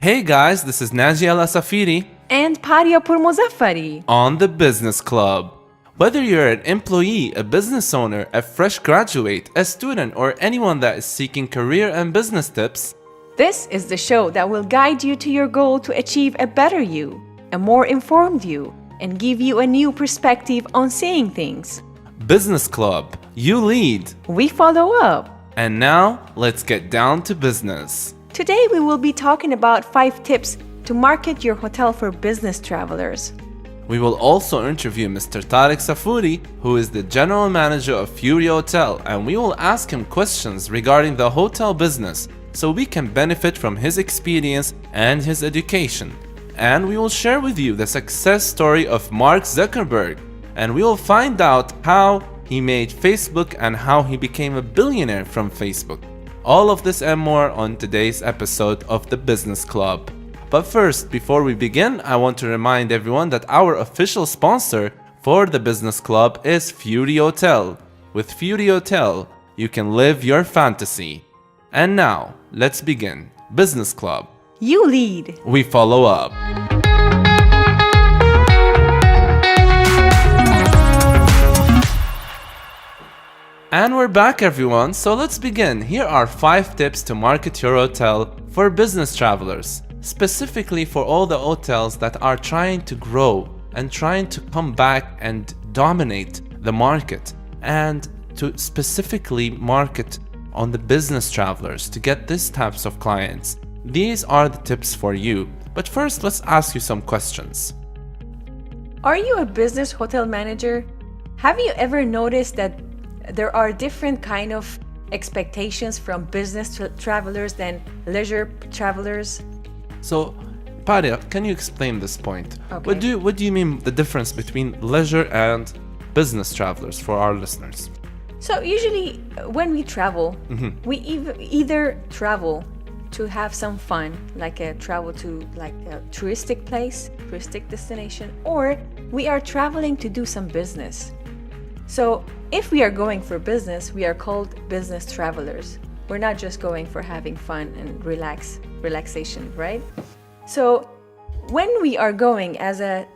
Hey guys, this is Naji Assafiri And Paria Pourmozafari. on the Business Club. Whether you're an employee, a business owner, a fresh graduate, a student, or anyone that is seeking career and business tips, This is the show that will guide you to your goal to achieve a better you, a more informed you, and give you a new perspective on seeing things. Business Club, you lead. We follow up. And now, let's get down to business. Today we will be talking about 5 tips to market your hotel for business travelers. We will also interview Mr. Tariq Safuri, who is the general manager of Fury Hotel, and we will ask him questions regarding the hotel business so we can benefit from his experience and his education. And we will share with you the success story of Mark Zuckerberg, and we will find out how he made Facebook and how he became a billionaire from Facebook. All of this and more on today's episode of the Business Club. But first, before we begin, I want to remind everyone that our official sponsor for the Business Club is Fury Hotel. With Fury Hotel, you can live your fantasy. And now, let's begin. Business Club. You lead. We follow up. And we're back, everyone, so let's begin. Here are 5 tips to market your hotel for business travelers, specifically for all the hotels that are trying to grow and trying to come back and dominate the market, and to specifically market on the business travelers to get these types of clients. These are the tips for you. But first, let's ask you some questions. Are you a business hotel manager? Have you ever noticed that there are different kind of expectations from business travelers than leisure travelers? So, Paria, can you explain this point? Okay. What do you mean the difference between leisure and business travelers for our listeners? So usually when we travel, we either travel to have some fun, like a travel to like a touristic place, touristic destination, or we are traveling to do some business. So if we are going for business, we are called business travelers. We're not just going for having fun and relaxation, right? So when we are going as a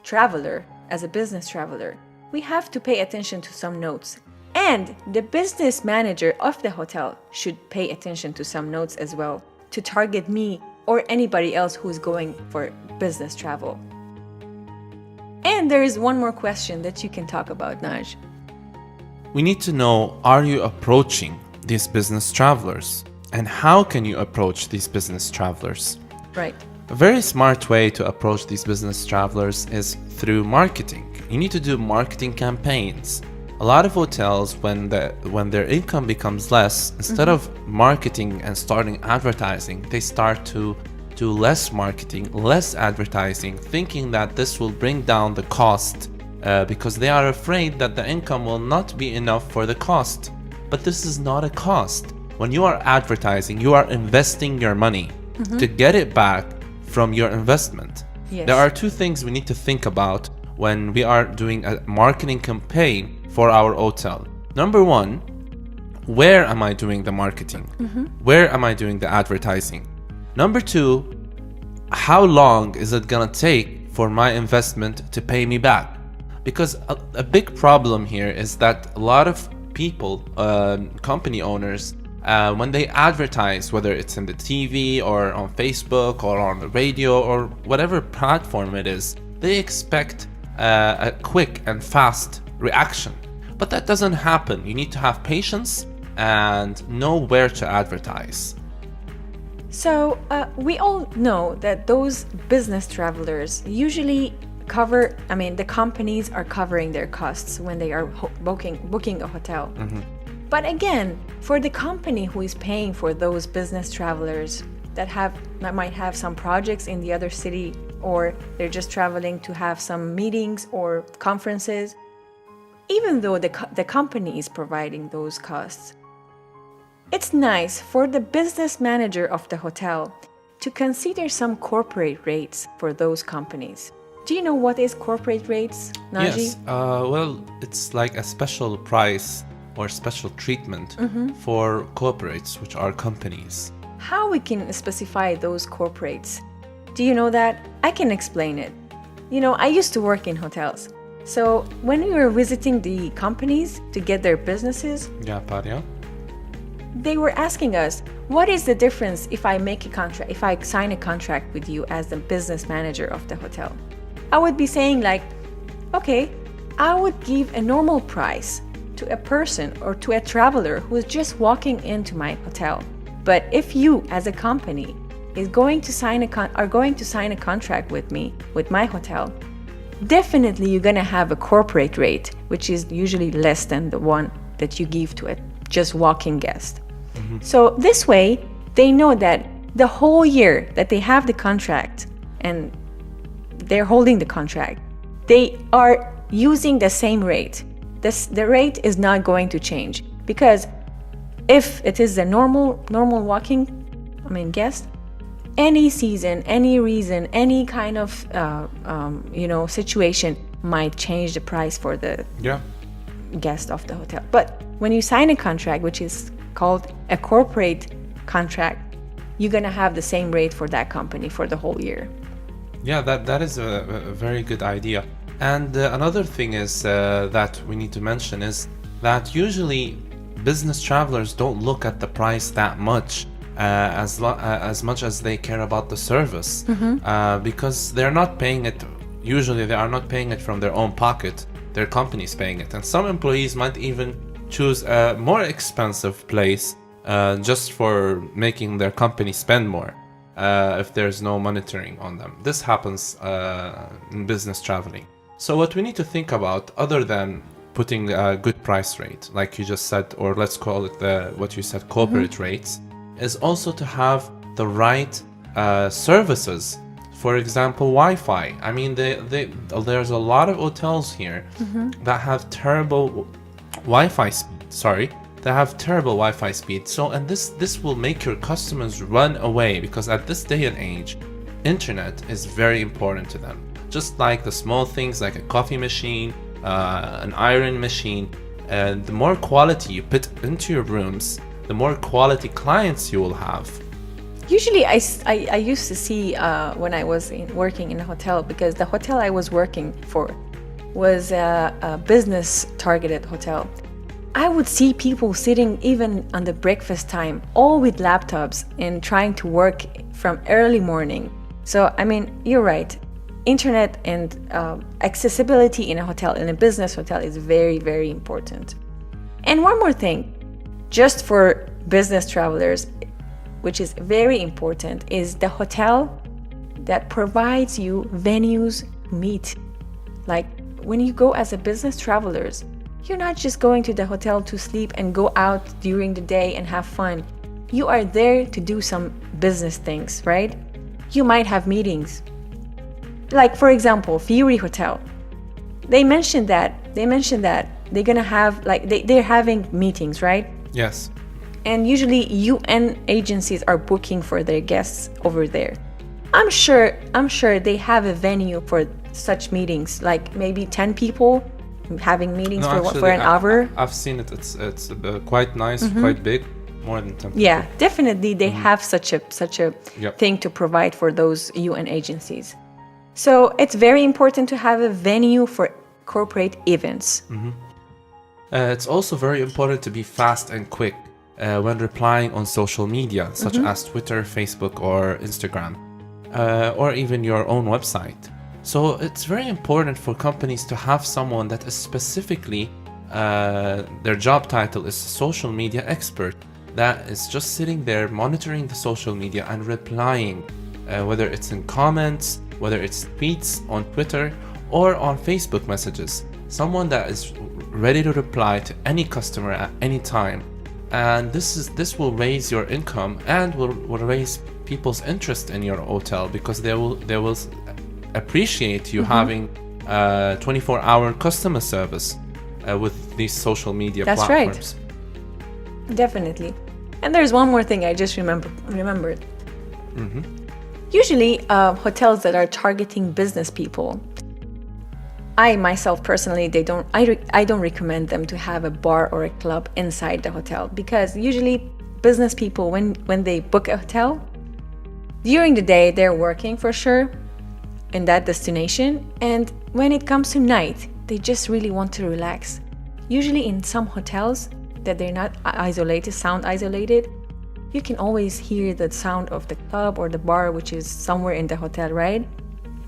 traveler, as a business traveler, we have to pay attention to some notes. And the business manager of the hotel should pay attention to some notes as well to target me or anybody else who's going for business travel. And there is one more question that you can talk about, Naj. We need to know, are you approaching these business travelers? And how can you approach these business travelers? Right. A very smart way to approach these business travelers is through marketing. You need to do marketing campaigns. A lot of hotels, when their income becomes less, instead of marketing and starting advertising, they start to do less marketing, less advertising, thinking that this will bring down the cost because they are afraid that the income will not be enough for the cost. But this is not a cost. When you are advertising, you are investing your money to get it back from your investment. Yes. There are 2 things we need to think about when we are doing a marketing campaign for our hotel. Number 1, where am I doing the marketing? Where am I doing the advertising? Number 2, how long is it gonna take for my investment to pay me back? Because a big problem here is that a lot of people, company owners, when they advertise, whether it's in the TV or on Facebook or on the radio or whatever platform it is, they expect a quick and fast reaction. But that doesn't happen. You need to have patience and know where to advertise. So we all know that those business travelers usually the companies are covering their costs when they are booking a hotel. But again, for the company who is paying for those business travelers that might have some projects in the other city, or they're just traveling to have some meetings or conferences, even though the company is providing those costs, it's nice for the business manager of the hotel to consider some corporate rates for those companies. Do you know what is corporate rates, Naji? Yes, well, it's like a special price or special treatment for corporates, which are companies. how we can specify those corporates? Do you know that? I can explain it. You know, I used to work in hotels. So when we were visiting the companies to get their businesses, Yeah, Paria. they were asking us, what is the difference if I make a contract, if I sign a contract with you as the business manager of the hotel? I would be saying like, okay, I would give a normal price to a person or to a traveler who is just walking into my hotel. But if you as a company are going to sign a contract with me, with my hotel, definitely you're going to have a corporate rate, which is usually less than the one that you give to a just walking guest. So this way, they know that the whole year that they have the contract and they're holding the contract, they are using the same rate. The rate is not going to change, because if it is a normal walking, guest, any season, any reason, any kind of situation might change the price for the guest of the hotel. But when you sign a contract, which is called a corporate contract, you're gonna have the same rate for that company for the whole year. Yeah, that is a very good idea. And another thing is that we need to mention is that usually business travelers don't look at the price that much, as much as they care about the service, because they're not paying it. Usually, they are not paying it from their own pocket. Their company's paying it, and some employees might even choose a more expensive place just for making their company spend more if there's no monitoring on them. This happens in business traveling. So what we need to think about, other than putting a good price rate, like you just said, or let's call it what you said, corporate rates, is also to have the right services. For example, Wi-Fi. I mean, there's a lot of hotels here that have terrible Wi-Fi speed. They have terrible Wi-Fi speed. So, and this will make your customers run away, because at this day and age, internet is very important to them. Just like the small things like a coffee machine, an iron machine. The more quality you put into your rooms, the more quality clients you will have. Usually I used to see when I was working in a hotel, because the hotel I was working for was a business targeted hotel. I would see people sitting even on the breakfast time, all with laptops and trying to work from early morning. So, you're right. Internet and accessibility in a hotel, in a business hotel, is very, very important. And one more thing, just for business travelers, which is very important, is the hotel that provides you venues to meet. Like when you go as a business travelers, you're not just going to the hotel to sleep and go out during the day and have fun. You are there to do some business things, right? You might have meetings. Like for example, Fury Hotel. They mentioned that they're gonna have they're having meetings, right? Yes. And usually UN agencies are booking for their guests over there. I'm sure they have a venue for such meetings, like maybe 10 people having meetings for an hour. I've seen it. It's quite nice, quite big, more than 10 people. Yeah, definitely they have such a thing to provide for those UN agencies. So it's very important to have a venue for corporate events. It's also very important to be fast and quick when replying on social media, such as Twitter, Facebook, or Instagram, or even your own website. So it's very important for companies to have someone that is specifically, their job title is social media expert, that is just sitting there monitoring the social media and replying, whether it's in comments, whether it's tweets on Twitter or on Facebook messages. Someone that is ready to reply to any customer at any time. And this will raise your income and will raise people's interest in your hotel, because they will appreciate you having 24-hour customer service with these social media platforms. Right. Definitely. And there's one more thing I just remembered. Usually hotels that are targeting business people, I myself personally, I don't recommend them to have a bar or a club inside the hotel, because usually business people, when they book a hotel, during the day they're working for sure in that destination, and when it comes to night, they just really want to relax. Usually in some hotels that they're not sound isolated, you can always hear the sound of the club or the bar, which is somewhere in the hotel, right?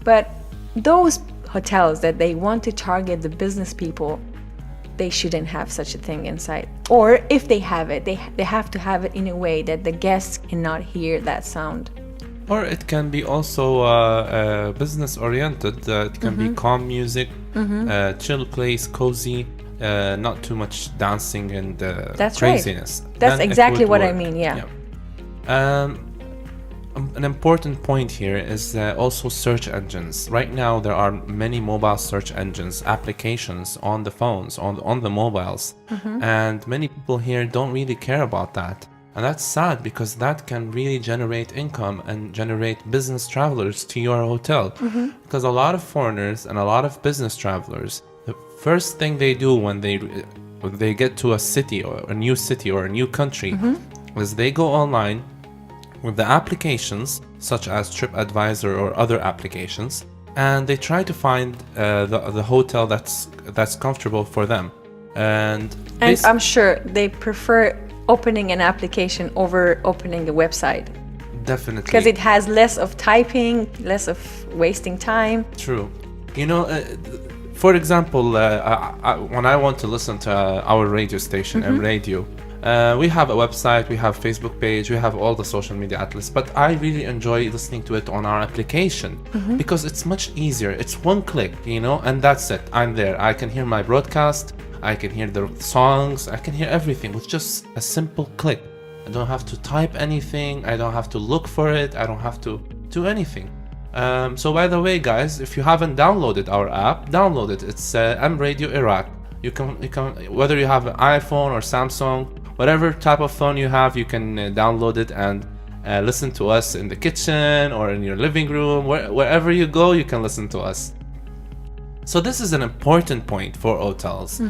But those hotels that they want to target the business people, they shouldn't have such a thing inside. Or if they have it, they have to have it in a way that the guests cannot hear that sound. Or it can be also business oriented. It can be calm music, chill place, cozy, not too much dancing and That's craziness. Right. That's exactly what I mean, yeah. An important point here is also search engines. Right now there are many mobile search engines, applications on the phones, on the mobiles, and many people here don't really care about that. And that's sad, because that can really generate income and generate business travelers to your hotel. Because a lot of foreigners and a lot of business travelers, the first thing they do when they get to a city or a new country is they go online with the applications such as TripAdvisor or other applications, and they try to find the hotel that's comfortable for them. And I'm sure they prefer opening an application over opening a website. Definitely. Because it has less of typing, less of wasting time. True. You know, for example, when I want to listen to our radio station and radio, we have a website, we have Facebook page, we have all the social media outlets, but I really enjoy listening to it on our application because it's much easier. It's one click, you know, and that's it. I'm there. I can hear my broadcast, I can hear the songs, I can hear everything with just a simple click. I don't have to type anything, I don't have to look for it, I don't have to do anything. So by the way, guys, if you haven't downloaded our app, download it. It's M Radio Iraq. You can whether you have an iPhone or Samsung, whatever type of phone you have, you can download it and listen to us in the kitchen or in your living room, wherever you go, you can listen to us. So this is an important point for hotels.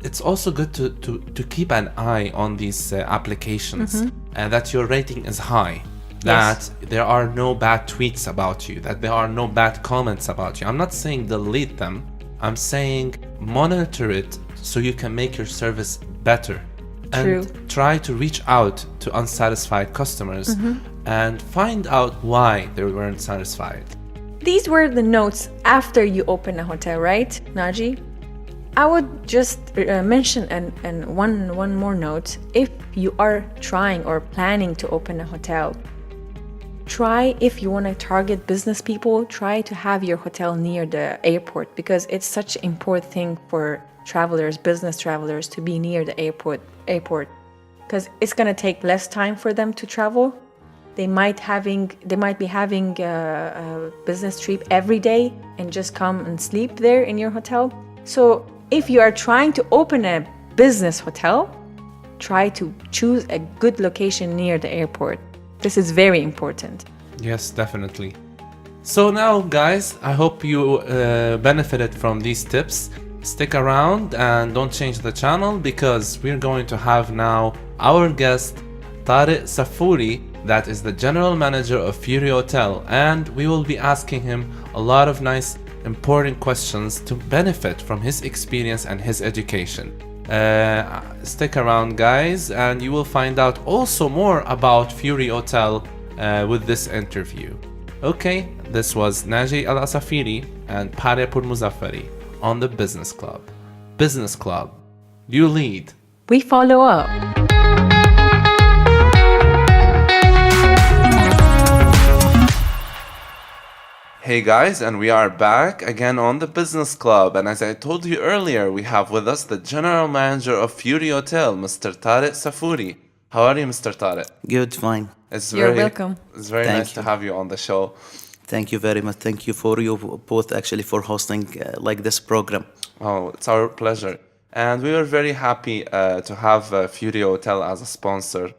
It's also good to keep an eye on these applications, that your rating is high, that there are no bad tweets about you, that there are no bad comments about you. I'm not saying delete them, I'm saying monitor it so you can make your service better. True. And try to reach out to unsatisfied customers and find out why they weren't satisfied. These were the notes after you open a hotel, right, Naji? I would just mention and one more note. If you are trying or planning to open a hotel, try, if you want to target business people, try to have your hotel near the airport, because it's such an important thing for travelers, business travelers, to be near the airport, because it's going to take less time for them to travel. They might be having a business trip every day and just come and sleep there in your hotel. So if you are trying to open a business hotel, try to choose a good location near the airport. This is very important. Yes, definitely. So now, guys, I hope you benefited from these tips. Stick around and don't change the channel, because we're going to have now our guest, Tariq Safuri, that is the general manager of Fury Hotel, and we will be asking him a lot of nice, important questions to benefit from his experience and his education. Stick around, guys, and you will find out also more about Fury Hotel with this interview. Okay, this was Naji Assafiri and Paria Pourmozafari on the Business Club. Business Club, you lead. We follow up. Hey guys, and we are back again on the Business Club, and as I told you earlier, we have with us the General Manager of Fury Hotel, Mr. Tariq Safuri. How are you, Mr. Tariq? Good, fine. You're welcome. It's very nice to have you on the show. Thank you very much. Thank you for you both actually for hosting like this program. Oh, it's our pleasure. And we are very happy to have Fury Hotel as a sponsor.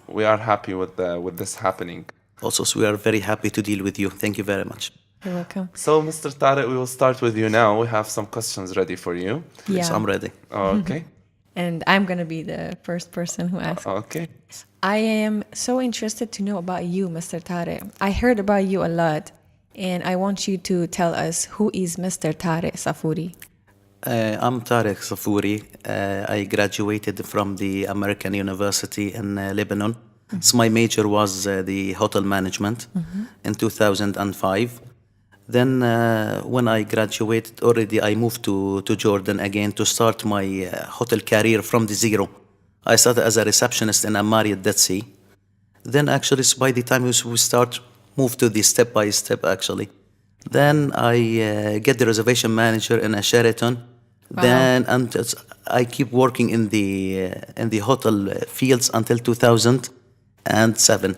We are happy with this happening. Also, so we are very happy to deal with you. Thank you very much. You're welcome. So, Mr. Tariq, we will start with you now. We have some questions ready for you. Yes, I'm ready. Oh, okay. and I'm gonna be the first person who asks. Okay. I am so interested to know about you, Mr. Tariq. I heard about you a lot, and I want you to tell us who is Mr. Tariq Safuri. I'm Tariq Safuri. I graduated from the American University in Lebanon. So my major was the hotel management in 2005. Then when I graduated already, I moved to Jordan again to start my hotel career from the zero. I started as a receptionist in a Marriott Dead Sea. Then actually, so by the time we move to the step by step actually. Then I get the reservation manager in a Sheraton. Wow. Then I keep working in the hotel fields until 2007.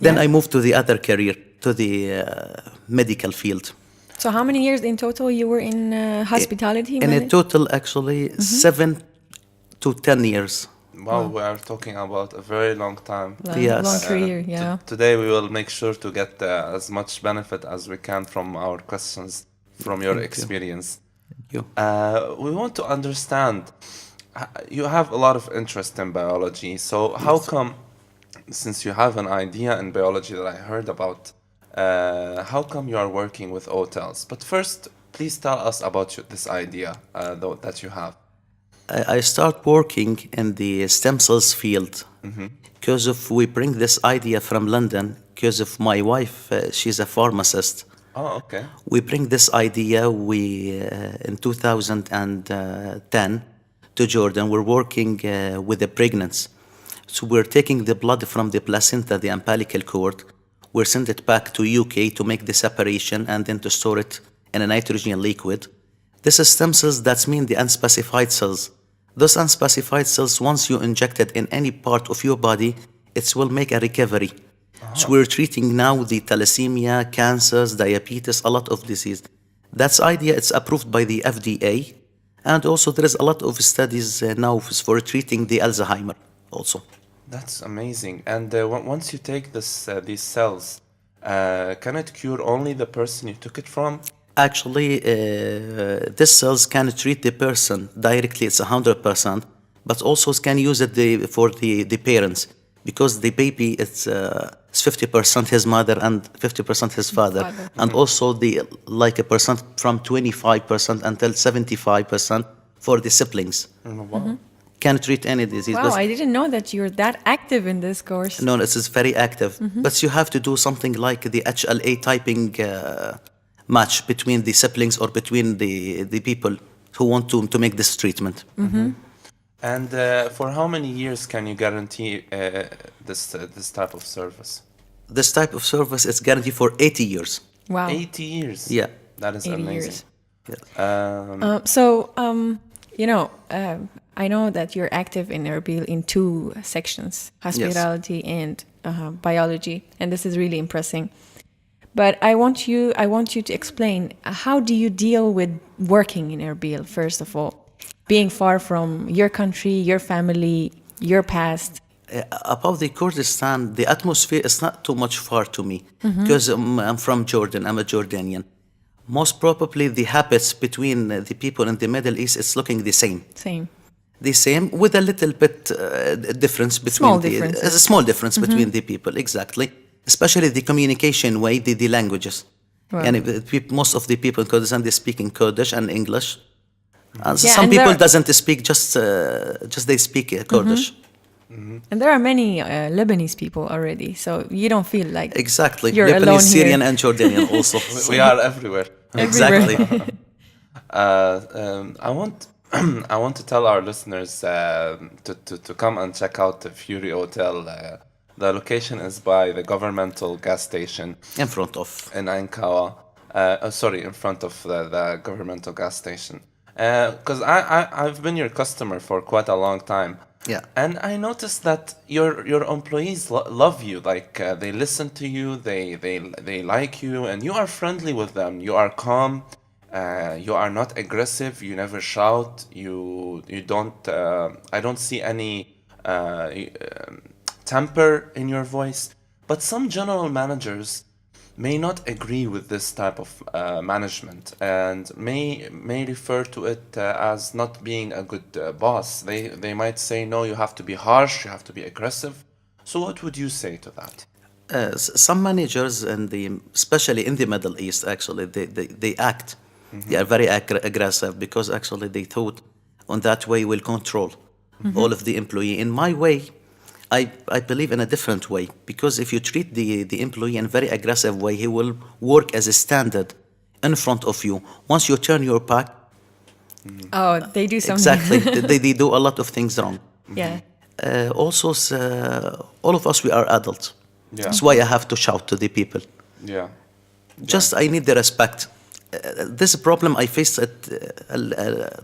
Then Yeah. I moved to the other career, to the medical field. So how many years in total you were in hospitality? In a total, actually, 7 to 10 years. Wow, we are talking about a very long time. Yes. Long career, yeah. Today we will make sure to get as much benefit as we can from our questions, from your Thank you. experience. Thank you. We want to understand, you have a lot of interest in biology, so how come, since you have an idea in biology that I heard about, how come you are working with hotels? But first, please tell us about this idea that you have. I start working in the stem cells field because of we bring this idea from London because of my wife. She's a pharmacist. Oh, okay. We bring this idea in 2010 to Jordan. We're working with the pregnancy. So we're taking the blood from the placenta, the umbilical cord. We're send it back to UK to make the separation and then to store it in a nitrogen liquid. This is stem cells, that mean the unspecified cells. Those unspecified cells, once you inject it in any part of your body, it will make a recovery. So we're treating now the thalassemia, cancers, diabetes, a lot of disease. That's idea, it's approved by the FDA. And also there is a lot of studies now for treating the Alzheimer also. That's amazing. And once you take these cells, can it cure only the person you took it from? Actually, these cells can treat the person directly, it's 100%, but also can use it for the parents, because the baby it's 50% his mother and 50% his father. And also like a percent from 25% until 75% for the siblings. Wow. Can treat any disease. Wow, I didn't know that you're that active in this course. No, this is very active. But you have to do something like the HLA typing match between the siblings or between the people who want to make this treatment. And for how many years can you guarantee this type of service? This type of service is guaranteed for 80 years. Wow. 80 years. Yeah. That is 80 amazing. years. I know that you're active in Erbil in two sections, hospitality and biology, and this is really impressive. But I want you to explain, how do you deal with working in Erbil, first of all? Being far from your country, your family, your past. About the Kurdistan, the atmosphere is not too much far to me because I'm from Jordan, I'm a Jordanian. Most probably the habits between the people in the Middle East is looking the same. The same with a little bit difference between a small difference between the people, exactly. Especially the communication way, the languages. Wow. And most of the people in Kurdistan, they speak in Kurdish and English. And Yeah, some and people doesn't speak, just they speak Kurdish. And there are many Lebanese people already, so you don't feel like Exactly. you're Lebanese, alone Syrian, here. and Jordanian also. We are everywhere. Exactly. I want to tell our listeners to come and check out the Fury Hotel. The location is by the governmental gas station In front of. in Ankawa. In front of the governmental gas station. Because I've been your customer for quite a long time. Yeah. And I noticed that your employees love you. Like they listen to you, they like you, and you are friendly with them. You are calm. You are not aggressive. You never shout. You don't. I don't see any temper in your voice. But some general managers, may not agree with this type of management and may refer to it as not being a good boss. They might say, no, you have to be harsh, you have to be aggressive. So what would you say to that? Some managers, especially in the Middle East, actually, they act. They are very aggressive because actually they thought on that way will control all of the employee. In my way, I believe in a different way, because if you treat the employee in a very aggressive way, he will work as a standard in front of you. Once you turn your back, Oh, they do something. exactly, they do a lot of things wrong. Yeah. Also, all of us, we are adults. Yeah. That's why I have to shout to the people. Yeah. Just I need the respect. This problem I faced it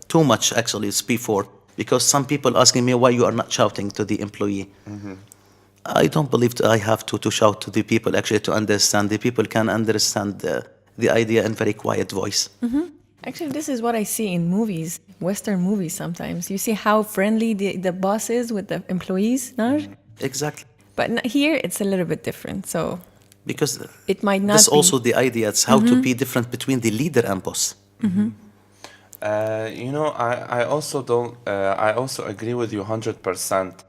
too much actually. It's before, because some people asking me why you are not shouting to the employee. I don't believe I have to shout to the people actually to understand. The people can understand the idea in very quiet voice. Actually, this is what I see in movies, Western movies sometimes. You see how friendly the boss is with the employees, Naj? Exactly. But here it's a little bit different. So Because it might not that's be. also the idea. It's how to be different between the leader and boss. I also don't. I also agree with you 100%.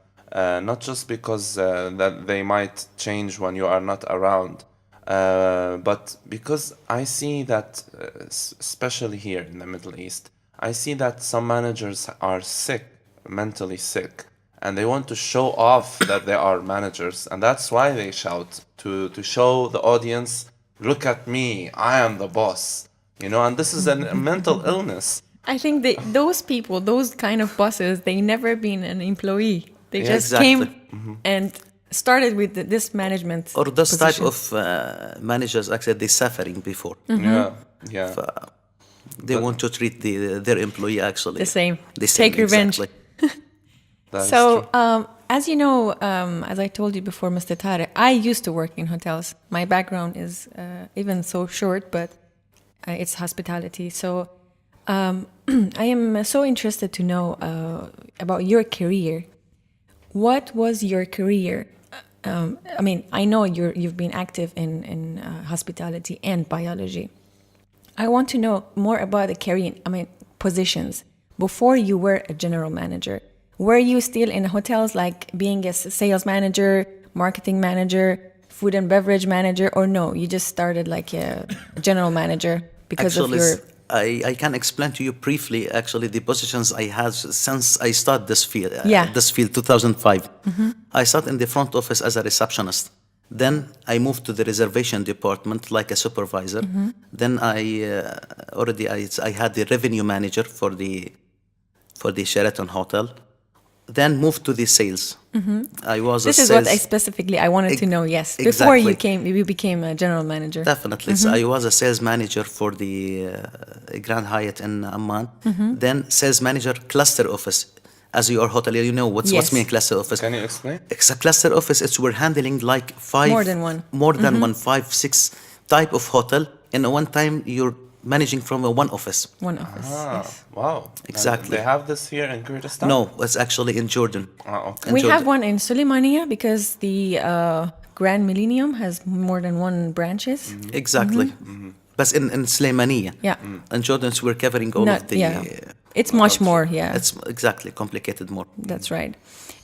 Not just because that they might change when you are not around, but because I see that, especially here in the Middle East, I see that some managers are sick, mentally sick, and they want to show off that they are managers, and that's why they shout to show the audience, look at me, I am the boss, and this is a mental illness. I think those people, those kind of bosses, they never been an employee. They Yeah, just exactly. came and started with this management Or this type position. of managers actually they suffering before. Yeah. They want to treat their employee actually The same. The same, Take revenge. exactly. That is So, true. as you know, as I told you before, Mr. Tariq, I used to work in hotels. My background is even so short, but it's hospitality. So, I am so interested to know about your career. What was your career? I know you've been active in hospitality and biology. I want to know more about the career, positions. Before you were a general manager, were you still in hotels, like being a sales manager, marketing manager, food and beverage manager, or no, you just started like a general manager because Actually, of your... I can explain to you briefly actually the positions I had since I started this field. Yeah. This field 2005. I started in the front office as a receptionist. Then I moved to the reservation department like a supervisor. Then I had the revenue manager for the Sheraton Hotel. Then moved to the sales. I was This a is sales. what I wanted to know, yes. Before Exactly. you became a general manager. Definitely. So I was a sales manager for the Grand Hyatt in Amman. Then sales manager cluster office. As your hotelier, you know what's Yes. mean cluster office. Can you explain? It's a cluster office. It's we're handling like five, More than one. more than one, 5, 6 type of hotel. And one time you're managing from one office. One office, yes. Wow. Exactly. They have this here in Kurdistan? No, it's actually in Jordan. Okay. We Jordan. have one in Suleimania because the Grand Millennium has more than one branches. Exactly. But in Sulaimaniya. Yeah. In Jordan, so we're covering all Not- of the. yeah. It's much more, yeah. It's exactly complicated more. That's right.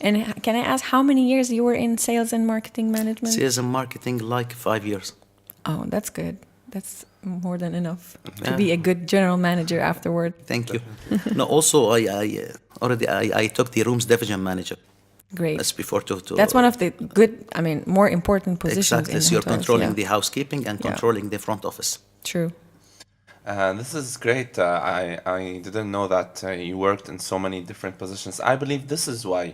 And can I ask how many years you were in sales and marketing management? Sales and marketing like 5 years. Oh, that's good. That's more than enough to be a good general manager afterward. Thank you. No, also I took the rooms division manager. Great. That's before to That's one of the good, more important positions exactly. in So you're hotels, controlling yeah. the housekeeping and controlling the front office. True. This is great. I didn't know that you worked in so many different positions. I believe this is why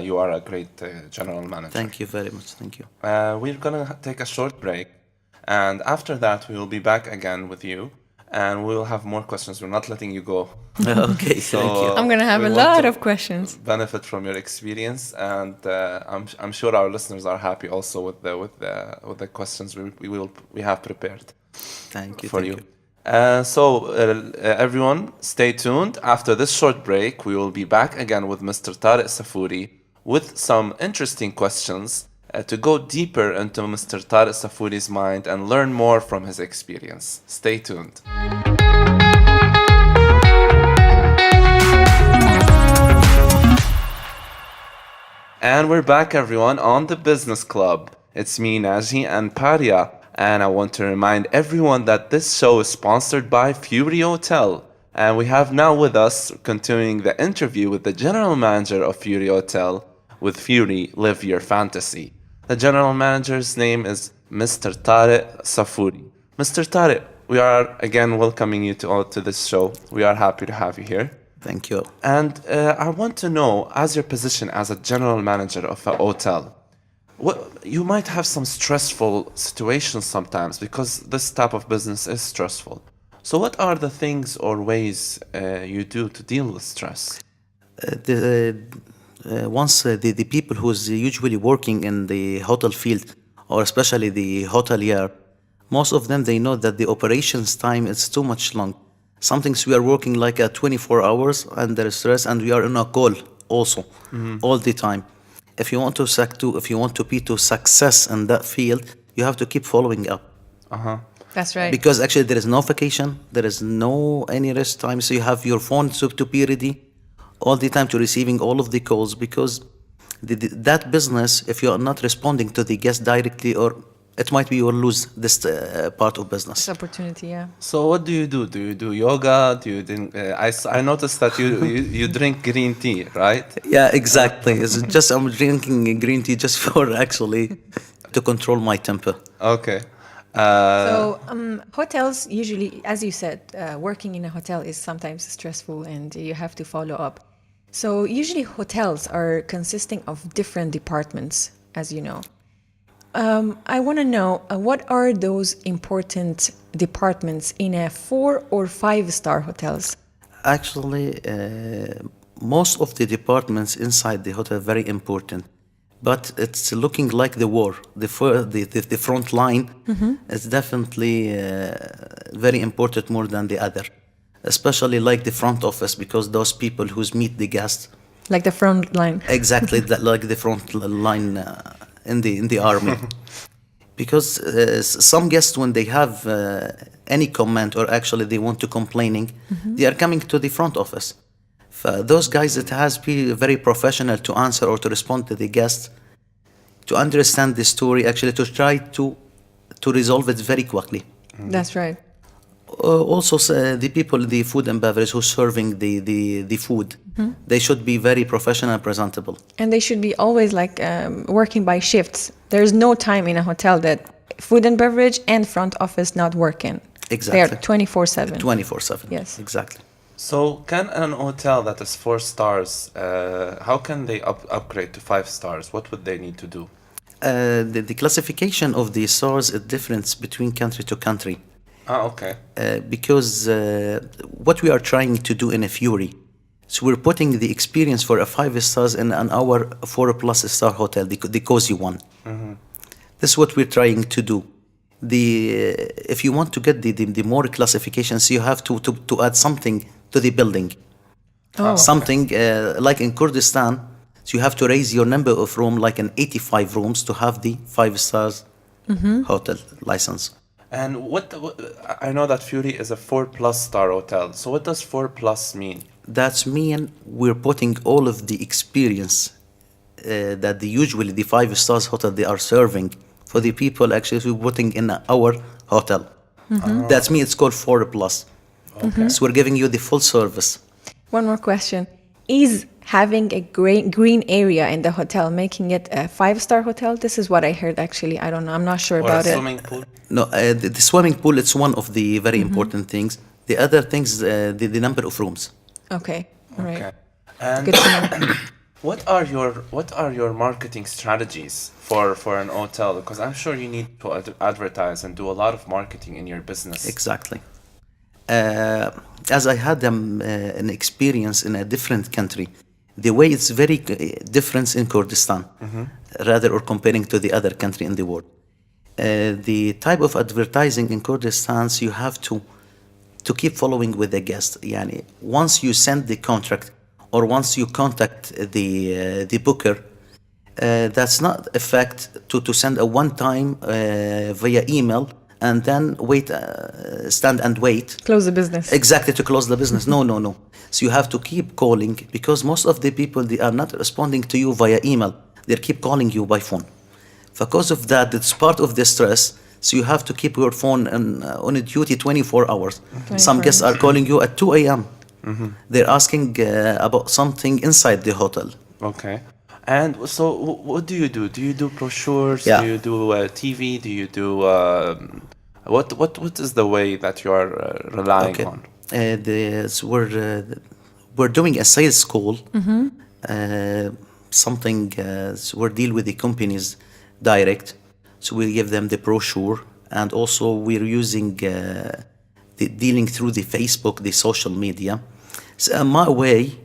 you are a great general manager. Thank you very much. Thank you. We're gonna take a short break, and after that we will be back again with you, and we will have more questions. We're not letting you go. Okay, thank you. I'm going to have we a want lot to of questions. benefit from your experience, and I'm sure our listeners are happy also with the questions we have prepared Thank you. for thank you. Everyone, stay tuned. After this short break, we will be back again with Mr. Tariq Safuri with some interesting questions to go deeper into Mr. Tariq Safuri's mind and learn more from his experience. Stay tuned. And we're back, everyone, on the Business Club. It's me, Naji, and Paria. And I want to remind everyone that this show is sponsored by Fury Hotel. And we have now with us, continuing the interview with the general manager of Fury Hotel, with Fury, Live Your Fantasy. The general manager's name is Mr. Tariq Safuri. Mr. Tariq, we are again welcoming you to this show. We are happy to have you here. Thank you. And I want to know, as your position as a general manager of a hotel, you might have some stressful situations sometimes because this type of business is stressful. So what are the things or ways you do to deal with stress? Once the people who's usually working in the hotel field, or especially the hotelier, most of them, they know that the operations time is too much long. Sometimes we are working like 24 hours under stress, and we are in a call also all the time. If you want to be to success in that field, you have to keep following up. That's right. Because actually there is no vacation, there is no any rest time, so you have your phone to be ready all the time to receiving all of the calls. Because that business, if you are not responding to the guest directly, or it might be you will lose this part of business. This opportunity, yeah. So what do you do? Do you do yoga? Do you drink? I noticed that you drink green tea, right? Yeah, exactly. It's just I'm drinking green tea just for actually to control my temper. Okay. So hotels usually, as you said, working in a hotel is sometimes stressful and you have to follow up. So usually hotels are consisting of different departments, as you know. I want to know what are those important departments in a 4 or 5-star hotels? Actually, most of the departments inside the hotel are very important, but it's looking like the war. The front line is definitely very important more than the other, especially like the front office, because those people who meet the guests. Like the front line. Exactly, like the front line in the army. Because some guests, when they have any comment or actually they want to complaining, they are coming to the front office. For those guys, it has to be very professional to answer or to respond to the guests, to understand the story, actually to try to resolve it very quickly. That's right. Also, the people, the food and beverage who's serving the food, they should be very professional and presentable. And they should be always like working by shifts. There's no time in a hotel that food and beverage and front office not working. Exactly. They are 24/7. 24/7. Yes. Exactly. So can an hotel that is 4 stars, how can they upgrade to 5 stars? What would they need to do? The classification of the stars is different between country to country. Okay. Because what we are trying to do in a Fury, so we're putting the experience for a 5 stars in our 4+ star hotel, the cozy one. This is what we're trying to do. If you want to get the more classifications, you have to add something to the building. Something like in Kurdistan, so you have to raise your number of rooms like an 85 rooms to have the 5 stars hotel license. And what I know that Fury is a 4+ star hotel. So what does 4+ mean? That's mean we're putting all of the experience that usually the 5 stars hotel they are serving for the people actually we're putting in our hotel. That's me. It's called 4+. Okay. So we're giving you the full service. One more question. Is having a green area in the hotel making it a 5-star hotel? This is what I heard actually. I don't know. I'm not sure about it. Or a swimming pool? No, the swimming pool, it's one of the very important things. The other things, the number of rooms. Okay. All right. Okay. And Good to know. what are your marketing strategies for an hotel? Because I'm sure you need to advertise and do a lot of marketing in your business. Exactly. As I had an experience in a different country, the way it's very different in Kurdistan, rather or comparing to the other country in the world. The type of advertising in Kurdistan, so you have to keep following with the guest. Yani, once you send the contract or once you contact the booker, That's not effect to send a one-time via email and then wait, stand and wait. Close the business. Exactly, to close the business. No, no, no. So you have to keep calling, because most of the people, they are not responding to you via email. They keep calling you by phone. Because of that, it's part of the stress. So you have to keep your phone on a duty 24 hours. 24 Some guests are hours. calling you at 2 a.m. They're asking about something inside the hotel. Okay. And so, what do you do? Do you do brochures? Yeah. Do you do TV? Do you do what is the way that you are relying Okay. on? So we're doing a sales school. Something so we're deal with the companies direct. So we give them the brochure, and also we're using the dealing through the Facebook, the social media. So my way,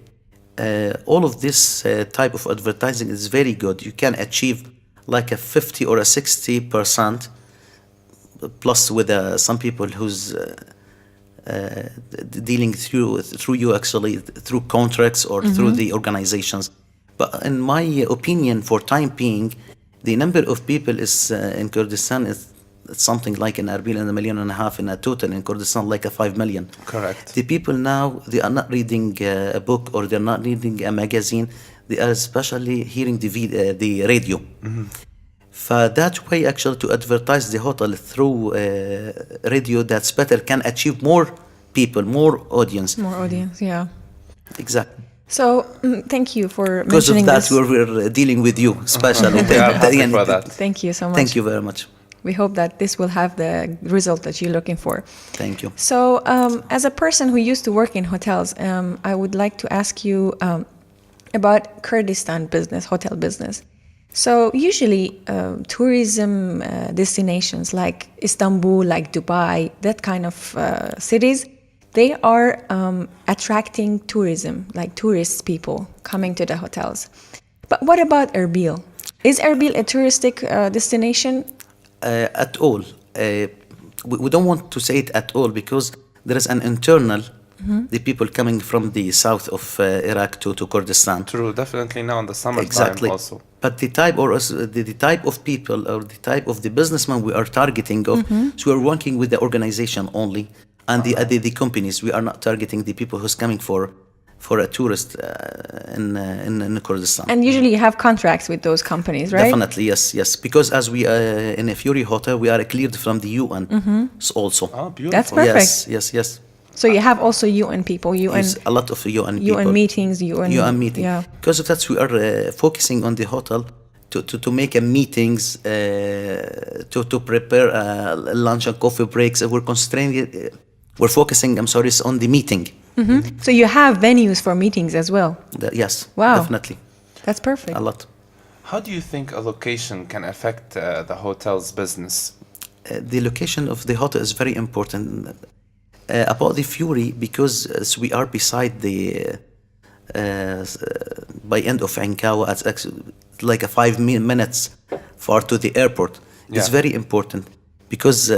all of this type of advertising is very good. You can achieve like a 50 or a 60%, plus with some people who's dealing through you, actually through contracts or through the organizations. But in my opinion, for time being, the number of people is in Kurdistan is something like in Erbil and 1.5 million in a total, in Kurdistan like a 5 million. Correct. The people now, they are not reading a book, or they're not reading a magazine. They are especially hearing the radio. For that way, actually, to advertise the hotel through radio, that's better, can achieve more people, more audience. More audience, yeah. Exactly. So thank you for Because of mentioning that, this. we're dealing with you, especially. We are happy for that. Thank you so much. Thank you very much. We hope that this will have the result that you're looking for. Thank you. So, as a person who used to work in hotels, I would like to ask you about Kurdistan business, hotel business. So, usually, tourism destinations like Istanbul, like Dubai, that kind of cities, they are attracting tourism, like tourist people coming to the hotels. But what about Erbil? Is Erbil a touristic destination? At all. We don't want to say it at all, because there is an internal, the people coming from the south of Iraq to Kurdistan. True, definitely now in the summertime Exactly. also. But the type the type of people, or the type of the businessman we are targeting of, so we are working with the organization only, and the companies. We are not targeting the people who's coming for a tourist in Kurdistan. And usually you have contracts with those companies, right? Definitely, yes. Because as we in a Fury Hotel, we are cleared from the UN also. Oh, beautiful. That's perfect. Yes. So you have also UN people, UN Yes, a lot of UN people. UN meetings, UN meeting. Yeah. Because of that, we are focusing on the hotel to make a meetings, to prepare lunch and coffee breaks. We're focusing, on the meeting. So you have venues for meetings as well. Yes, Wow. definitely, That's perfect. a lot. How do you think a location can affect the hotel's business? The location of the hotel is very important. About the Fury, because we are beside the by end of Ankawa, it's actually like a 5 minutes far to the airport. It's Yeah. very important, because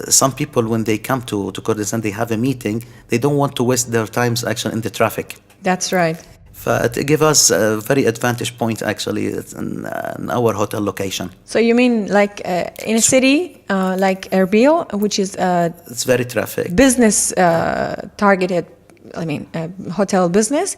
some people, when they come to Kurdistan, they have a meeting, they don't want to waste their times actually in the traffic. That's right. It gives us a very advantage point actually in our hotel location. So you mean like in a city like Erbil, which is It's very traffic. business targeted, hotel business,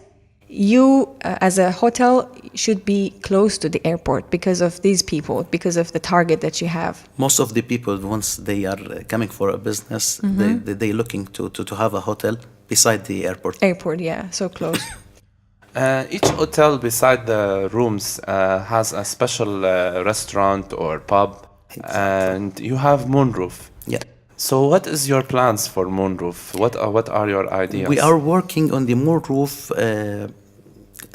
you as a hotel should be close to the airport because of these people, because of the target that you have. Most of the people, once they are coming for a business, they're looking to have a hotel beside the airport. Airport, yeah, so close. Each hotel beside the rooms has a special restaurant or pub, and you have moonroof. Yeah. So what is your plans for moonroof? What are your ideas? We are working on the moonroof.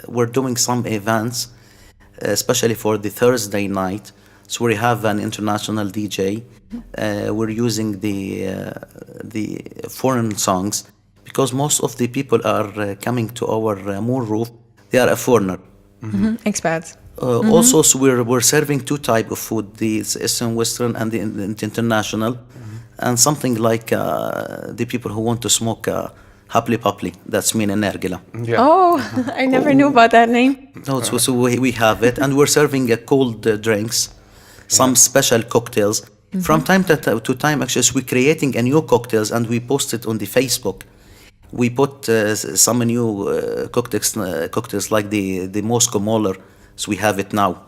We're doing some events, especially for the Thursday night. So we have an international DJ. We're using the foreign songs, because most of the people are coming to our moonroof. They are a foreigner. Expats. Also, so we're serving two type of food: the Eastern, Western, and the international, and something like the people who want to smoke Happily Pupply. That's mean in Nergila. Yeah. Oh, I never knew about that name. No, so we have it, and we're serving cold drinks, some special cocktails. From time to time, actually, so we're creating a new cocktails, and we post it on the Facebook. We put some new cocktails like the Moscow Molar, so we have it now.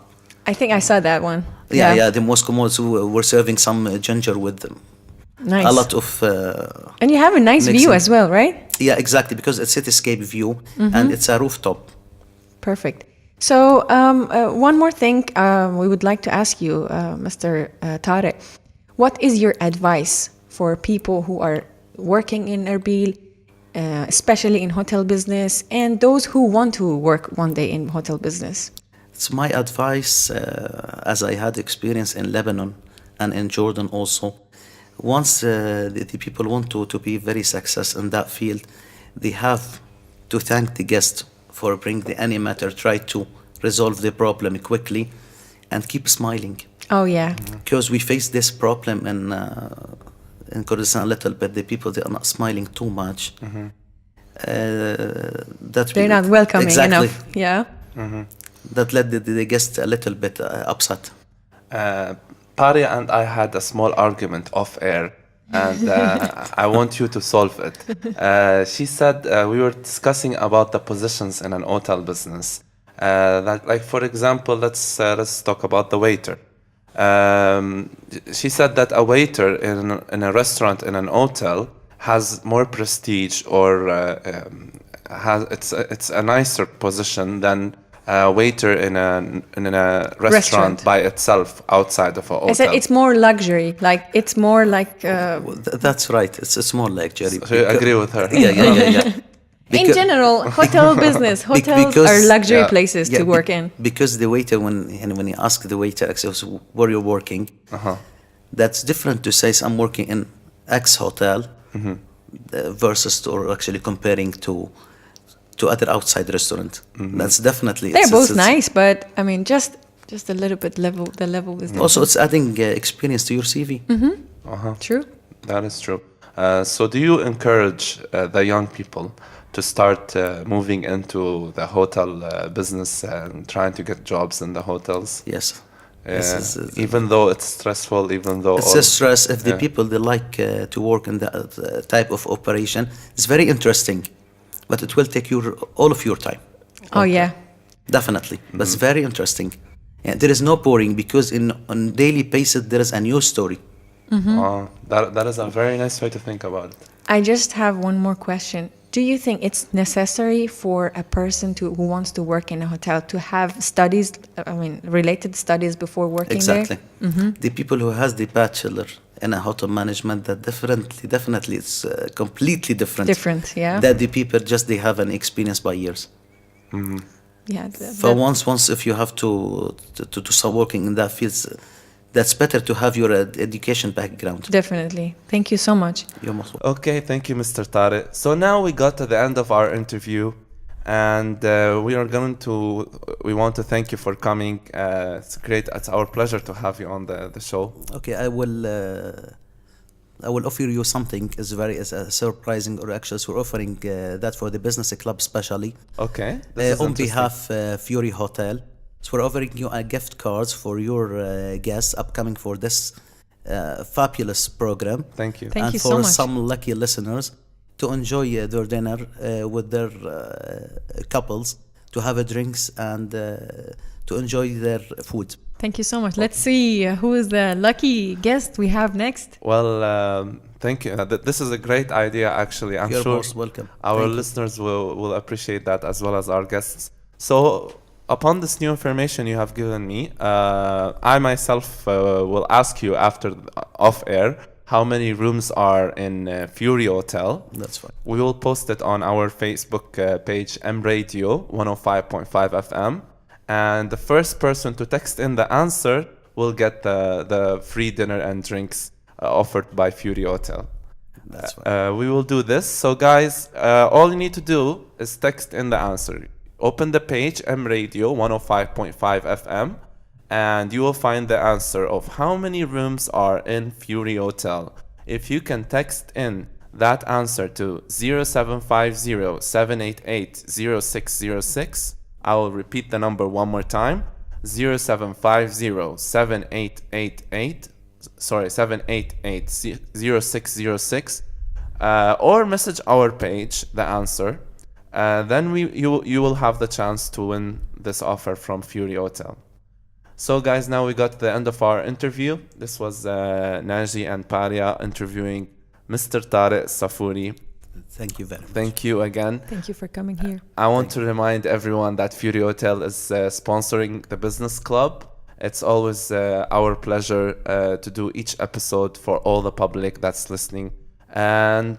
I think I saw that one. Yeah, the Moscow Molar. So we're serving some ginger with them. Nice. A lot of. And you have a nice view mixing. as well, right? Yeah, exactly, because it's cityscape view and it's a rooftop. Perfect. So one more thing we would like to ask you, Mr. Tarek. What is your advice for people who are working in Erbil, especially in hotel business, and those who want to work one day in hotel business? It's my advice, as I had experience in Lebanon and in Jordan also. Once the people want to be very successful in that field, they have to thank the guest for bringing any matter, try to resolve the problem quickly, and keep smiling. Oh, yeah. Because we face this problem in Kurdistan a little bit. The people, they are not smiling too much. They're not welcoming enough. Yeah. That led the guest a little bit upset. Paria and I had a small argument off air, and I want you to solve it. She said we were discussing about the positions in an hotel business. Like for example, let's talk about the waiter. She said that a waiter in a restaurant in an hotel has more prestige, or it's a nicer position than a waiter in a restaurant by itself outside of a hotel. I said it's more luxury. Like it's more like. That's right. It's more luxury. So you agree with her? Yeah. In general, hotel business, hotels are luxury places to work in. Because the waiter, when you ask the waiter, actually, where you're working, that's different to say I'm working in X hotel versus or actually comparing to other outside restaurant. That's definitely. They're both nice, but I mean, just a little bit the level is different. Also, it's adding experience to your CV. True. That is true. So do you encourage the young people to start moving into the hotel business and trying to get jobs in the hotels? Yes. Even though it's stressful, even though it's a stress. If the people they like to work in that type of operation, it's very interesting, but it will take all of your time. Oh yeah, definitely. But it's very interesting. And there is no boring because on daily basis there is a new story. That is a very nice way to think about it. I just have one more question. Do you think it's necessary for a person who wants to work in a hotel to have studies, related studies before working there? Exactly. The people who has the bachelor in a hotel management, that definitely it's completely different. Different, yeah. That the people they have an experience by years. Yeah. For once, if you have to start working in that field, that's better to have your education background. Definitely. Thank you so much. You're most welcome. Okay, thank you, Mr. Tarek. So now we got to the end of our interview, and we want to thank you for coming. It's great. It's our pleasure to have you on the show. Okay, I will offer you something. It's very surprising, or actually, we're offering that for the business club specially. Okay. On behalf Fury Hotel. So we're offering you a gift cards for your guests upcoming for this fabulous program. Thank you. Thank you so much. much. And for some lucky listeners to enjoy their dinner with their couples, to have a drinks and to enjoy their food. Thank you so much. Let's see who is the lucky guest we have next. Well, thank you. This is a great idea, actually. I'm You're sure most welcome. Our listeners will appreciate that, as well as our guests. So, upon this new information you have given me, I myself will ask you after off air how many rooms are in Fury Hotel. That's fine. We will post it on our Facebook page, M Radio 105.5 FM. And the first person to text in the answer will get the free dinner and drinks offered by Fury Hotel. That's fine. We will do this. So guys, all you need to do is text in the answer. Open the page, M Radio 105.5 FM, and you will find the answer of how many rooms are in Fury Hotel. If you can text in that answer to 0750-788-0606. I will repeat the number one more time. 788-0606, or message our page the answer. Then you will have the chance to win this offer from Fury Hotel. So guys, now we got to the end of our interview. This was Naji and Paria interviewing Mr. Tariq Assafiri. Thank you very much. Thank you again. Thank you for coming here. I want to remind everyone that Fury Hotel is sponsoring the business club. It's always our pleasure to do each episode for all the public that's listening. And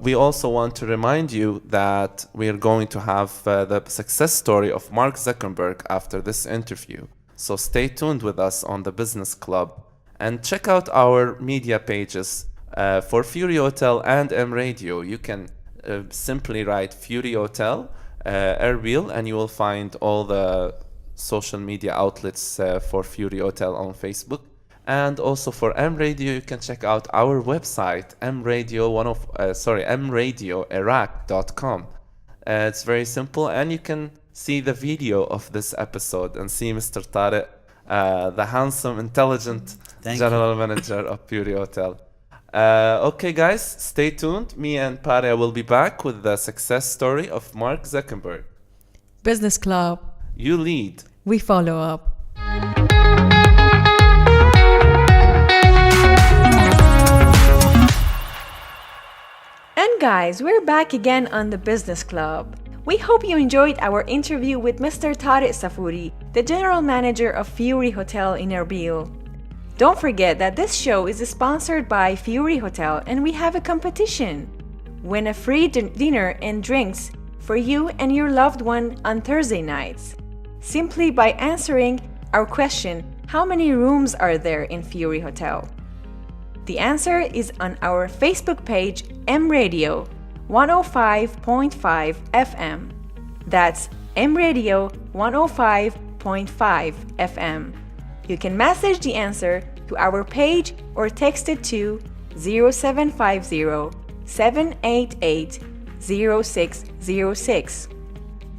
we also want to remind you that we are going to have the success story of Mark Zuckerberg after this interview. So stay tuned with us on the business club and check out our media pages for Fury Hotel and M Radio. You can simply write Fury Hotel Erbil and you will find all the social media outlets for Fury Hotel on Facebook. And also for M Radio, you can check out our website, mradioiraq.com. It's very simple, and you can see the video of this episode and see Mr. Tariq, the handsome, intelligent general manager of Fury Hotel. Okay, guys, stay tuned. Me and Paria will be back with the success story of Mark Zuckerberg. Business Club. You lead. We follow up. And guys, we're back again on the Business Club. We hope you enjoyed our interview with Mr. Tariq Assafiri, the general manager of Fury Hotel in Erbil. Don't forget that this show is sponsored by Fury Hotel and we have a competition. Win a free dinner and drinks for you and your loved one on Thursday nights. Simply by answering our question, how many rooms are there in Fury Hotel? The answer is on our Facebook page, M Radio 105.5 FM. That's M Radio 105.5 FM. You can message the answer to our page or text it to 0750-788-0606.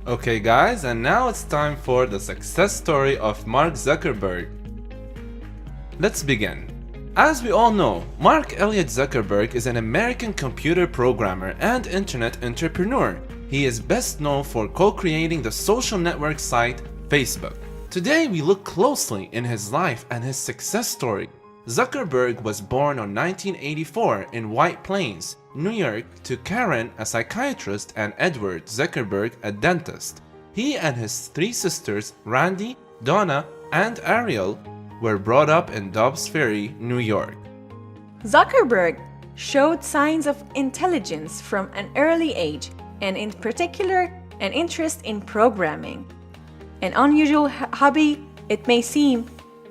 Okay, guys, and now it's time for the success story of Mark Zuckerberg. Let's begin. As we all know, Mark Elliott Zuckerberg is an American computer programmer and internet entrepreneur. He is best known for co-creating the social network site Facebook. Today we look closely in his life and his success story. Zuckerberg was born on 1984 in White Plains, New York, to Karen, a psychiatrist, and Edward Zuckerberg, a dentist. He and his three sisters, Randy, Donna, and Ariel, were brought up in Dobbs Ferry, New York. Zuckerberg showed signs of intelligence from an early age, and in particular, an interest in programming. An unusual hobby, it may seem,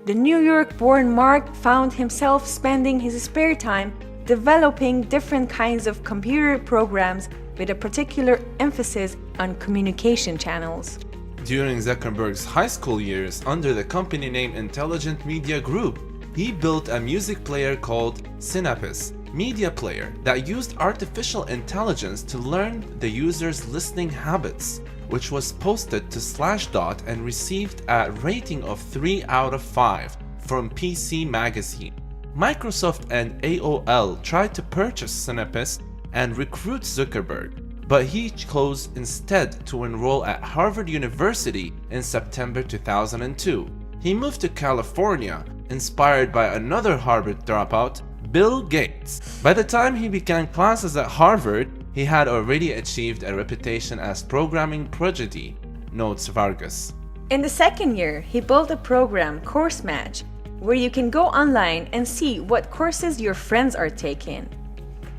the New York-born Mark found himself spending his spare time developing different kinds of computer programs with a particular emphasis on communication channels. During Zuckerberg's high school years, under the company name Intelligent Media Group, he built a music player called Synapse Media Player that used artificial intelligence to learn the user's listening habits, which was posted to Slashdot and received a rating of 3 out of 5 from PC Magazine. Microsoft and AOL tried to purchase Synapse and recruit Zuckerberg, but he chose instead to enroll at Harvard University in September 2002. He moved to California, inspired by another Harvard dropout, Bill Gates. By the time he began classes at Harvard, he had already achieved a reputation as programming prodigy, notes Vargas. In the second year, he built a program, Course Match, where you can go online and see what courses your friends are taking.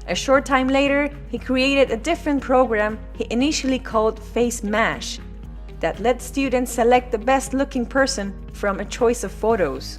A short time later, he created a different program he initially called Face Mash that let students select the best looking person from a choice of photos.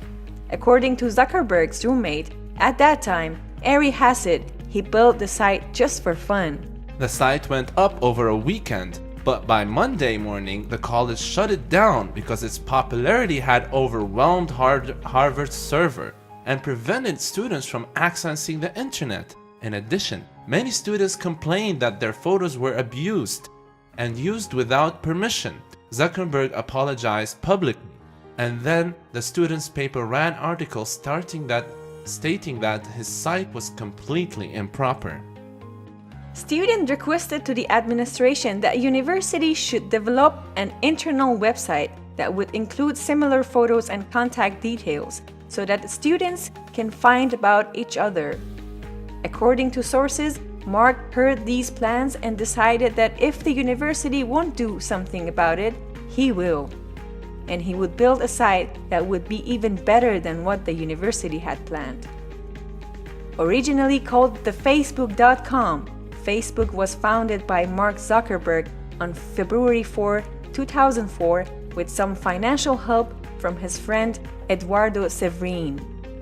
According to Zuckerberg's roommate, at that time, Ari Hassett, he built the site just for fun. The site went up over a weekend, but by Monday morning, the college shut it down because its popularity had overwhelmed Harvard's server and prevented students from accessing the internet. In addition, many students complained that their photos were abused and used without permission. Zuckerberg apologized publicly, and then the students' paper ran articles stating that his site was completely improper. Students requested to the administration that university should develop an internal website that would include similar photos and contact details so that students can find about each other. According to sources, Mark heard these plans and decided that if the university won't do something about it, he will. And he would build a site that would be even better than what the university had planned. Originally called the Facebook.com, Facebook was founded by Mark Zuckerberg on February 4, 2004, with some financial help from his friend Eduardo Severin.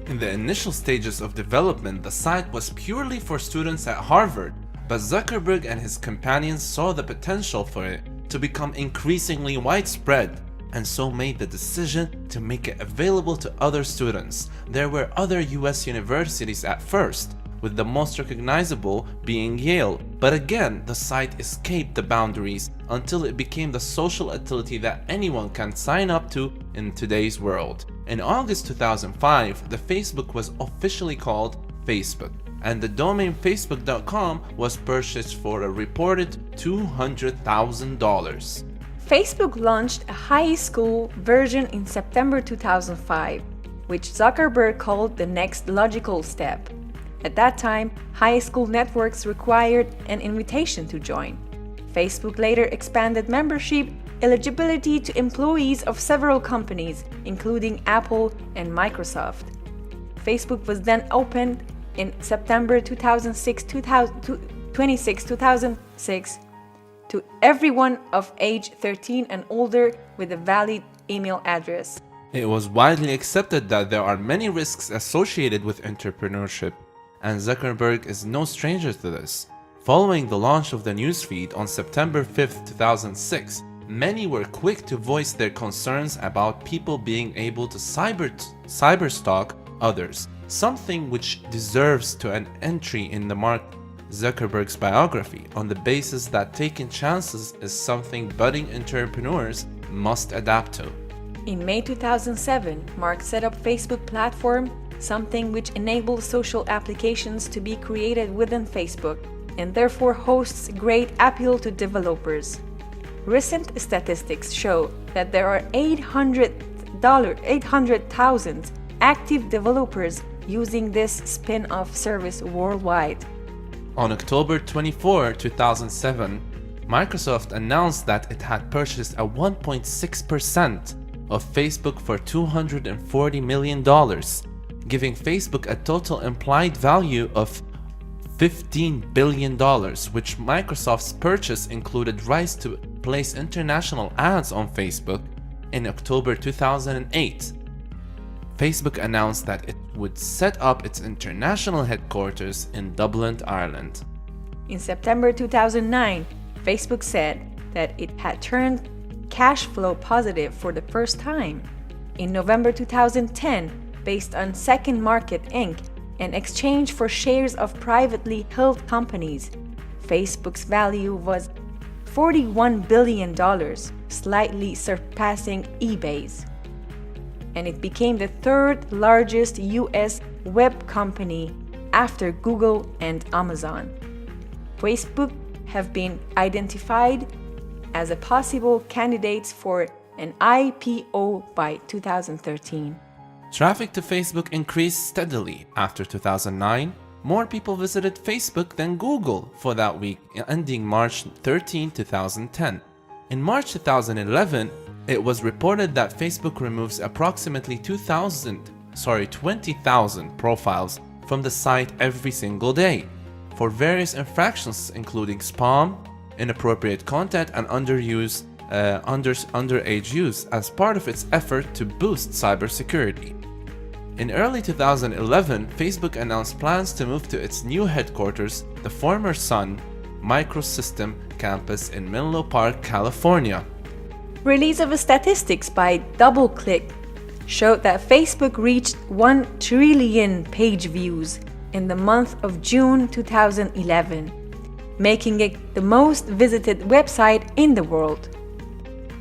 In the initial stages of development, the site was purely for students at Harvard, but Zuckerberg and his companions saw the potential for it to become increasingly widespread, and so made the decision to make it available to other students. There were other US universities at first, with the most recognizable being Yale, but again the site escaped the boundaries until it became the social utility that anyone can sign up to in today's world. In August 2005, the Facebook was officially called Facebook, and the domain facebook.com was purchased for a reported $200,000. Facebook launched a high school version in September 2005, which Zuckerberg called the next logical step. At that time, high school networks required an invitation to join. Facebook later expanded membership eligibility to employees of several companies, including Apple and Microsoft. Facebook was then opened in September 2006 to everyone of age 13 and older with a valid email address. It was widely accepted that there are many risks associated with entrepreneurship, and Zuckerberg is no stranger to this. Following the launch of the newsfeed on September 5, 2006, many were quick to voice their concerns about people being able to cyberstalk others, something which deserves to an entry in the Mark Zuckerberg's biography, on the basis that taking chances is something budding entrepreneurs must adapt to. In May 2007, Mark set up Facebook platform, something which enables social applications to be created within Facebook and therefore hosts great appeal to developers. Recent statistics show that there are 800,000 active developers using this spin-off service worldwide. On October 24, 2007, Microsoft announced that it had purchased a 1.6% of Facebook for $240 million, giving Facebook a total implied value of $15 billion, which Microsoft's purchase included rights to place international ads on Facebook. In October 2008, Facebook announced that it would set up its international headquarters in Dublin, Ireland. In September 2009, Facebook said that it had turned cash flow positive for the first time. In November 2010, based on Second Market Inc., an exchange for shares of privately held companies, Facebook's value was $41 billion, slightly surpassing eBay's. And it became the third largest US web company after Google and Amazon. Facebook have been identified as a possible candidates for an IPO by 2013. Traffic to Facebook increased steadily. After 2009, more people visited Facebook than Google for that week ending March 13, 2010. In March 2011, it was reported that Facebook removes approximately 20,000 profiles from the site every single day for various infractions including spam, inappropriate content, and underage use as part of its effort to boost cybersecurity. In early 2011, Facebook announced plans to move to its new headquarters, the former Sun Microsystem campus in Menlo Park, California. Release of statistics by DoubleClick showed that Facebook reached 1 trillion page views in the month of June 2011, making it the most visited website in the world.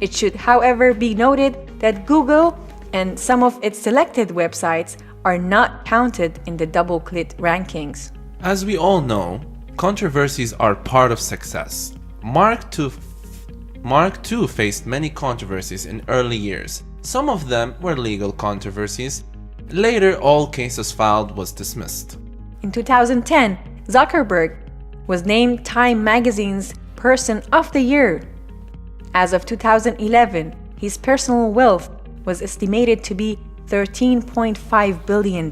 It should, however, be noted that Google and some of its selected websites are not counted in the double-click rankings. As we all know, controversies are part of success. Mark II faced many controversies in early years. Some of them were legal controversies. Later, all cases filed was dismissed. In 2010, Zuckerberg was named Time magazine's Person of the Year. As of 2011, his personal wealth was estimated to be $13.5 billion.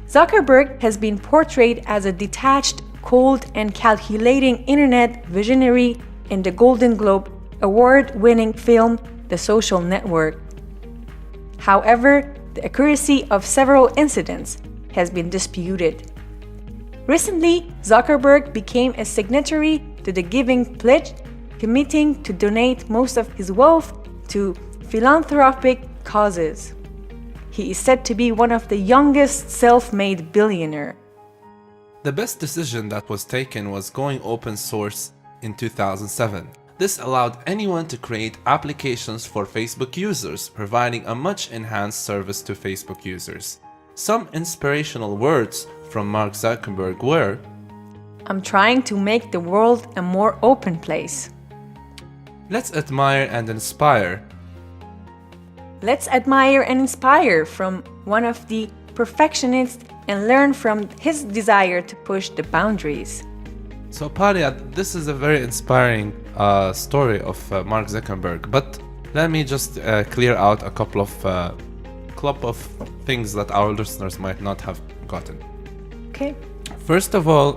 Zuckerberg has been portrayed as a detached, cold, and calculating internet visionary in the Golden Globe award-winning film The Social Network. However, the accuracy of several incidents has been disputed. Recently, Zuckerberg became a signatory to the Giving Pledge, committing to donate most of his wealth to philanthropic causes. He is said to be one of the youngest self-made billionaires. The best decision that was taken was going open source in 2007. This allowed anyone to create applications for Facebook users, providing a much enhanced service to Facebook users. Some inspirational words from Mark Zuckerberg were, "I'm trying to make the world a more open place. Let's admire and inspire. Let's admire and inspire from one of the perfectionists and learn from his desire to push the boundaries." So Paria, this is a very inspiring story of Mark Zuckerberg, but let me just clear out a couple of things that our listeners might not have gotten. Okay. First of all,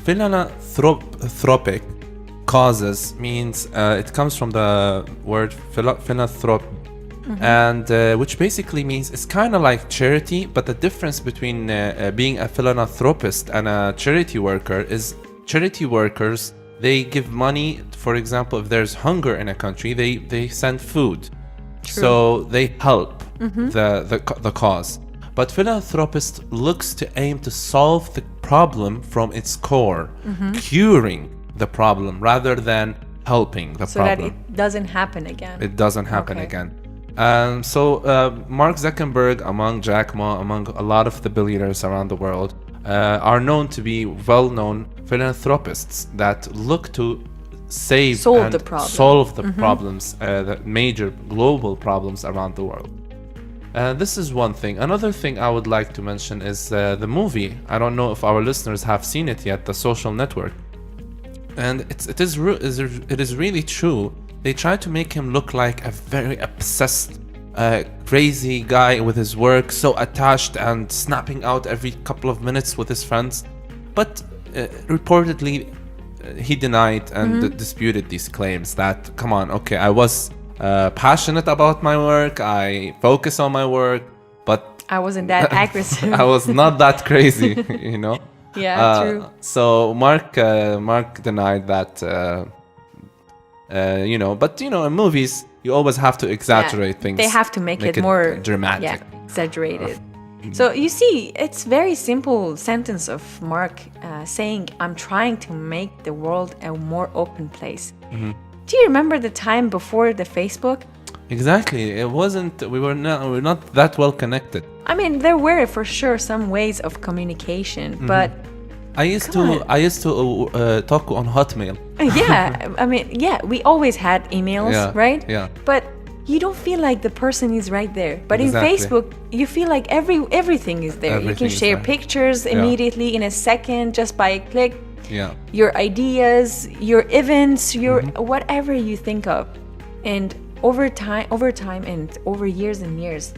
philanthropic causes means it comes from the word philanthropy, and which basically means it's kind of like charity, but the difference between being a philanthropist and a charity worker is charity workers, they give money. For example, if there's hunger in a country, they send food. True. So they help the cause. But philanthropist looks to aim to solve the problem from its core, curing the problem rather than helping the So problem. that it doesn't happen again. It doesn't happen Okay. again. So Mark Zuckerberg, among Jack Ma, among a lot of the billionaires around the world, are known to be well-known philanthropists that look to Solve the problem. solve the problems, the major global problems around the world. This is one thing. Another thing I would like to mention is the movie. I don't know if our listeners have seen it yet, The Social Network. And it is really true. They try to make him look like a very obsessed, crazy guy with his work, so attached and snapping out every couple of minutes with his friends. But reportedly, he denied and disputed these claims that, come on, okay, I was passionate about my work, I focus on my work, but I wasn't that aggressive. I was not that crazy, you know? Yeah, true. So Mark denied that, but in movies, you always have to exaggerate things. They have to make it more dramatic. Yeah, exaggerated. So you see, it's very simple sentence of Mark saying, "I'm trying to make the world a more open place." Do you remember the time before the Facebook? Exactly. It wasn't. We were not that well connected. I mean, there were for sure some ways of communication, but I used to talk on Hotmail. we always had emails, Yeah, right? yeah. But you don't feel like the person is right there. But Exactly. in Facebook, you feel like everything is there. You Everything can is share there. pictures immediately in a second just by a click. Yeah. Your ideas, your events, your whatever you think of. And over time and over years and years,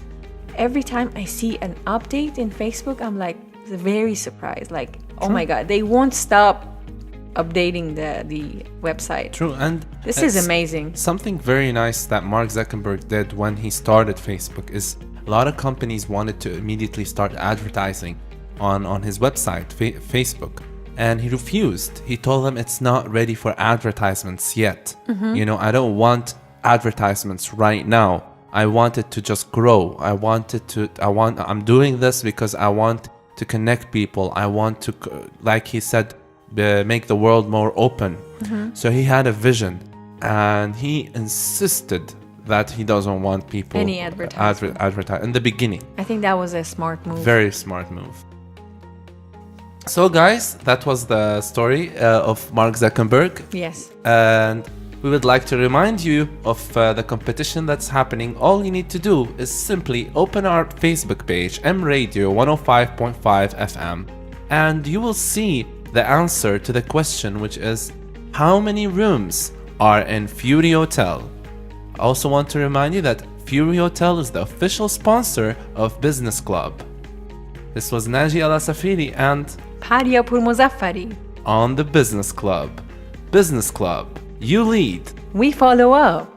every time I see an update in Facebook, I'm like very surprised. Like, oh my God, they won't stop updating the website. True. And This is amazing. Something very nice that Mark Zuckerberg did when he started Facebook is a lot of companies wanted to immediately start advertising on his website, Facebook. And he refused. He told them it's not ready for advertisements yet. I don't want advertisements right now. I wanted to just grow. I'm doing this because I want to connect people. I want to, like he said, make the world more open. So he had a vision, and he insisted that he doesn't want people Any advertisement. advertise in the beginning. I think that was a smart move. Very smart move. So guys, that was the story of Mark Zuckerberg. Yes. And we would like to remind you of the competition that's happening. All you need to do is simply open our Facebook page, M Radio 105.5 FM, and you will see the answer to the question, which is, how many rooms are in Fury Hotel? I also want to remind you that Fury Hotel is the official sponsor of Business Club. This was Naji Assafiri and Paria Pourmozafari. on the Business Club. Business Club, you lead. We follow up.